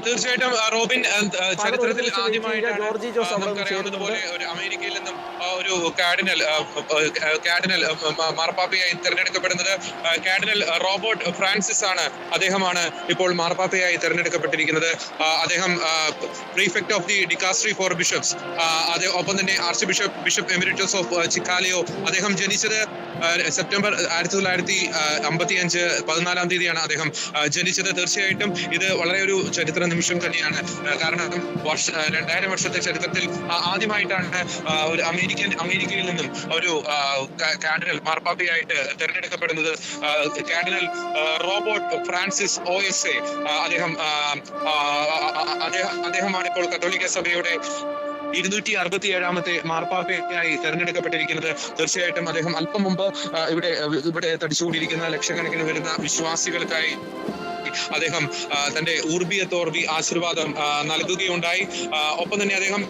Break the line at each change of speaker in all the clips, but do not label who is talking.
തീർച്ചയായിട്ടും റോബിൻ, ചരിത്രത്തിൽ ആദ്യമായിട്ടാണ്
ജോർജി ജോസ് അവിടെ
നമുക്കറിയാവുന്നതുപോലെ ഒരു അമേരിക്കയിൽ നിന്നും ഒരു കാർഡിനൽ മാർപ്പാപ്പയായി തെരഞ്ഞെടുക്കപ്പെടുന്നത് കാർഡിനൽ റോബർട്ട് ഫ്രാൻസിസ് ആണ്. അദ്ദേഹമാണ് ഇപ്പോൾ മാർപ്പാപ്പയായി തെരഞ്ഞെടുക്കപ്പെട്ടിരിക്കുന്നത്. അദ്ദേഹം prefect of the dicastery four bishops, ഒപ്പം തന്നെ ആർച്ച് ബിഷപ്പ് എമിരിറ്റസ് ഓഫ് ചിക്കാലിയോ. അദ്ദേഹം ജനിച്ചത് സെപ്റ്റംബർ 1955 14-ാം തീയതിയാണ് അദ്ദേഹം ജനിച്ചത്. തീർച്ചയായിട്ടും ഇത് വളരെ ഒരു ചരിത്ര നിമിഷം തന്നെയാണ്. കാരണം 2000 വർഷത്തെ ചരിത്രത്തിൽ ആദ്യമായിട്ടാണ് ഒരു അമേരിക്കയിൽ നിന്നും ഒരു കാർഡിനൽ മാർപ്പാപ്പയായിട്ട് തെരഞ്ഞെടുക്കപ്പെടുന്നത്. Cardinal Robert Francis OSA. അദ്ദേഹമാണ് ഇപ്പോൾ കത്തോലിക്ക സഭയുടെ 267-ാമത്തെ മാർപ്പാപ്പയായി തെരഞ്ഞെടുക്കപ്പെട്ടിരിക്കുന്നത്. തീർച്ചയായിട്ടും അദ്ദേഹം അല്പം മുമ്പ് ഇവിടെ തടിച്ചുകൂടിയിരിക്കുന്ന ലക്ഷക്കണക്കിന് വരുന്ന വിശ്വാസികൾക്കായി അദ്ദേഹം തന്റെ ഊർബിയത്തോർബി ആശീർവാദം നൽകുകയുണ്ടായി. ഒപ്പം തന്നെ അദ്ദേഹം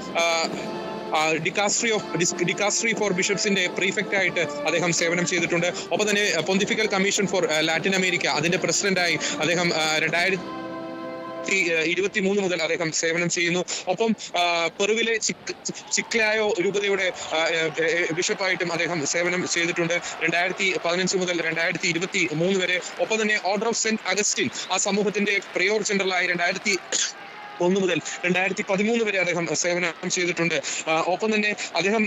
ഡിക്കാസ്ട്രി ഫോർ ബിഷപ്സിന്റെ പ്രീഫെക്റ്റ് ആയിട്ട് അദ്ദേഹം സേവനം ചെയ്തിട്ടുണ്ട്. ഒപ്പം തന്നെ pontifical commission for Latin America അതിന്റെ പ്രസിഡന്റായി അദ്ദേഹം 2023 മുതൽ അദ്ദേഹം സേവനം ചെയ്യുന്നു. ഒപ്പം പെറുവിലെ ചിക്ലായോ രൂപതയുടെ ബിഷപ്പായിട്ടും അദ്ദേഹം സേവനം ചെയ്തിട്ടുണ്ട് 2015 മുതൽ 2023 വരെ. ഒപ്പം തന്നെ ഓർഡർ ഓഫ് സെന്റ് അഗസ്റ്റിൻ ആ സമൂഹത്തിന്റെ പ്രിയോർ ജനറലായി 2001 മുതൽ 2013 വരെ അദ്ദേഹം സേവനം ചെയ്തിട്ടുണ്ട്. ഒപ്പം തന്നെ അദ്ദേഹം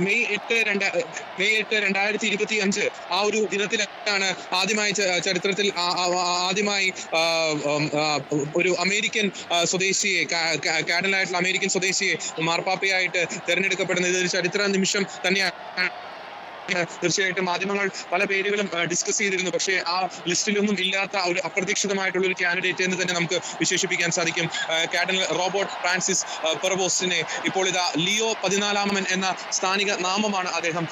മെയ് 8, 2025 ആ ഒരു ദിനത്തിലാണ് ആദ്യമായി ചരിത്രത്തിൽ ഒരു അമേരിക്കൻ സ്വദേശിയെ, കാർഡിനലായിട്ടുള്ള അമേരിക്കൻ സ്വദേശിയെ മാർപ്പാപ്പയായിട്ട് തെരഞ്ഞെടുക്കപ്പെടുന്നത്. ഇതൊരു ചരിത്ര നിമിഷം തന്നെയാണ്. തീർച്ചയായിട്ടും മാധ്യമങ്ങൾ പല പേരുകളും ഡിസ്കസ് ചെയ്തിരുന്നു. പക്ഷേ ആ ലിസ്റ്റിലൊന്നും ഇല്ലാത്ത ഒരു അപ്രതീക്ഷിതമായിട്ടുള്ള ഒരു കാൻഡിഡേറ്റ് എന്ന് തന്നെ നമുക്ക് വിശേഷിപ്പിക്കാൻ സാധിക്കും. കാർഡിനൽ റോബർട്ട് ഫ്രാൻസിസ് പെർവോസ്റ്റിനെ ഇപ്പോൾ ഇതാ ലിയോ 14 എന്ന സ്ഥാനിക നാമമാണ് അദ്ദേഹം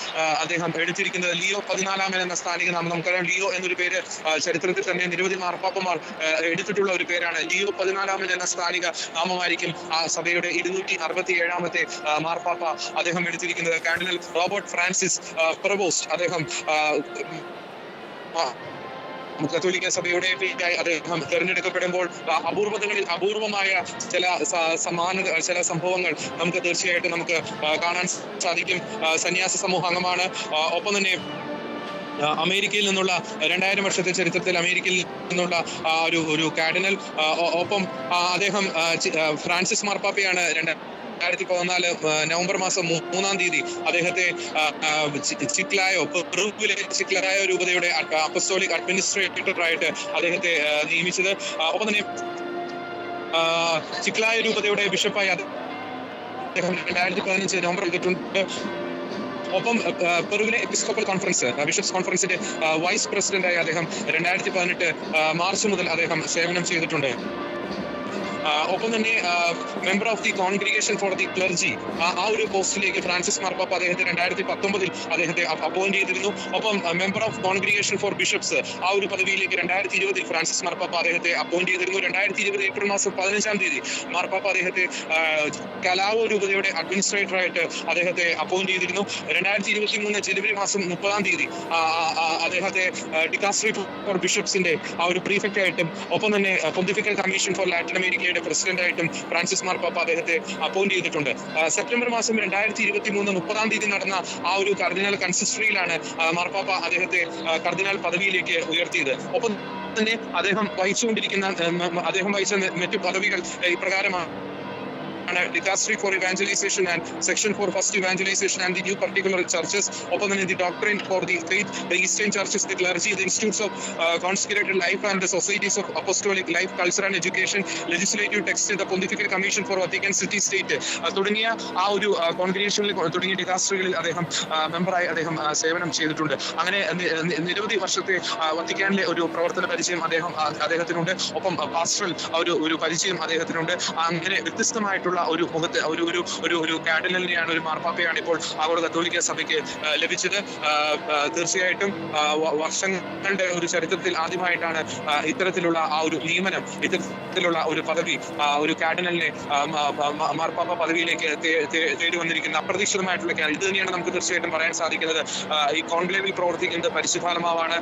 എടുത്തിരിക്കുന്നത്. ലിയോ 14 എന്ന സ്ഥാനിക നാമം, നമുക്കറിയാം ലിയോ എന്നൊരു പേര് ചരിത്രത്തിൽ തന്നെ നിരവധി മാർപ്പാപ്പമാർ എടുത്തിട്ടുള്ള ഒരു പേരാണ്. ലിയോ 14 എന്ന സ്ഥാനിക നാമമായിരിക്കും ആ സഭയുടെ 267-ാമത്തെ മാർപ്പാപ്പ അദ്ദേഹം എടുത്തിരിക്കുന്നത്. കാർഡിനൽ റോബർട്ട് ഫ്രാൻസിസ് പ്രവോസ്റ്റ് അദ്ദേഹം കത്തോലിക്ക സഭയുടെ അദ്ദേഹം തെരഞ്ഞെടുക്കപ്പെടുമ്പോൾ അപൂർവമായ ചില സംഭവങ്ങൾ നമുക്ക് തീർച്ചയായിട്ടും കാണാൻ സാധിക്കും. സന്യാസ സമൂഹ അംഗമാണ്. ഒപ്പം തന്നെ അമേരിക്കയിൽ നിന്നുള്ള 2000 വർഷത്തെ ചരിത്രത്തിൽ അമേരിക്കയിൽ നിന്നുള്ള ഒരു കാർഡിനൽ. ഒപ്പം അദ്ദേഹം ഫ്രാൻസിസ് മാർപ്പാപ്പയാണ് 2014 നവംബർ മാസം 3-ാം തീയതി അദ്ദേഹത്തെ പെറുവിലെ ചിക്ലായോ രൂപതയുടെ അപ്പസ്തോലിക് അഡ്മിനിസ്ട്രേറ്ററായിട്ട് അദ്ദേഹത്തെ നിയമിച്ചത്. ഒപ്പം തന്നെ ചിക്ലായോ രൂപതയുടെ ബിഷപ്പായി അദ്ദേഹം 2015 നവംബർ 22. ഒപ്പം പെറുവിലെ എപ്പിസ്കോപ്പൽ കോൺഫറൻസ്, ബിഷപ്സ് കോൺഫറൻസിന്റെ വൈസ് പ്രസിഡന്റായി അദ്ദേഹം 2018 മാർച്ച് മുതൽ അദ്ദേഹം സേവനം ചെയ്തിട്ടുണ്ട്. ഒപ്പം തന്നെ member of the congregation for the clergy ആ ഒരു പോസ്റ്റിലേക്ക് ഫ്രാൻസിസ് മാർപ്പാപ്പ അദ്ദേഹത്തെ 2019 അദ്ദേഹത്തെ അപ്പോയിന്റ് ചെയ്തിരുന്നു. ഒപ്പം member of congregation four bishops ആ ഒരു പദവിയിലേക്ക് 2020 ഫ്രാൻസിസ് മാർപ്പാപ്പ അദ്ദേഹത്തെ അപ്പോയിന്റ് ചെയ്തിരുന്നു. 2020 ഏപ്രിൽ മാസം 15-ാം തീയതി മാർപ്പാപ്പ അദ്ദേഹത്തെ കലാവോ രൂപതയുടെ അഡ്മിനിസ്ട്രേറ്ററായിട്ട് അദ്ദേഹത്തെ അപ്പോയിന്റ് ചെയ്തിരുന്നു. 2023 ജനുവരി മാസം 30-ാം തീയതി അദ്ദേഹത്തെ ഡിക്കാസ്ട്രി ഫോർ ബിഷപ്സിന്റെ ആ ഒരു പ്രീഫെക്റ്റ് ആയിട്ടും ഒപ്പം തന്നെ പൊന്തിഫിക്കൽ കമ്മീഷൻ ഫോർ ലാറ്റിൻ അമേരിക്കയുടെ പ്രസിഡന്റായിട്ടും ഫ്രാൻസിസ് മാർപ്പാപ്പ അദ്ദേഹത്തെ അപ്പോയിന്റ് ചെയ്തിട്ടുണ്ട്. സെപ്റ്റംബർ മാസം 2023 30-ാം തീയതി നടന്ന ആ ഒരു കർദിനാൾ കൺസിസ്റ്ററിയിലാണ് മാർപ്പാപ്പ അദ്ദേഹത്തെ കർദിനാൾ പദവിയിലേക്ക് ഉയർത്തിയത്. ഒപ്പം തന്നെ അദ്ദേഹം വഹിച്ച മറ്റു പദവികൾ ഇപ്രകാരമാണ്: Dicastery for Evangelization and Section for First Evangelization and the New Particular Churches. Open the Doctrine for the Faith, the Eastern Churches, the Clergy, the Institutes of Consecrated Life and the Societies of Apostolic Life, Culture and Education, Legislative Text, the Pontifical Commission for Vatican City State. തുടങ്ങിയ ആ ഒരു കോൺഗ്രിഗേഷനിൽ തുടങ്ങിയ ഡിക്കാസ്റ്ററികളിൽ അദ്ദേഹം മെമ്പറായി അദ്ദേഹം സേവനം ചെയ്തിട്ടുണ്ട്. അങ്ങനെ നിരവധി വർഷത്തെ വത്തിക്കാനിലെ ഒരു പ്രവർത്തന പരിചയം അദ്ദേഹത്തിനുണ്ട്. ഒപ്പം പാസ്റ്ററൽ ഒരു പരിചയം അദ്ദേഹത്തിനുണ്ട്. അങ്ങനെ വ്യത്യസ്തമായിട്ടുള്ള ഒരു കാർഡിനലിനെയാണ്, ഒരു മാർപ്പാപ്പയാണ് ഇപ്പോൾ ആഗോള കത്തോലിക്ക സഭയ്ക്ക് ലഭിച്ചത്. തീർച്ചയായിട്ടും വർഷങ്ങളുടെ ഒരു ചരിത്രത്തിൽ ആദ്യമായിട്ടാണ് ഇത്തരത്തിലുള്ള ആ ഒരു നിയമനം, ഇത്തരത്തിലുള്ള ഒരു പദവി, ഒരു കാർഡിനലിനെ മാർപ്പാപ്പ പദവിയിലേക്ക് തേടി വന്നിരിക്കുന്ന അപ്രതീക്ഷിതമായിട്ടുള്ള ഇത് തന്നെയാണ് നമുക്ക് തീർച്ചയായിട്ടും പറയാൻ സാധിക്കുന്നത്. ഈ കോൺക്ലേവിൽ പ്രവർത്തിക്കുന്നത് പരിശുദ്ധാത്മാവാണ്.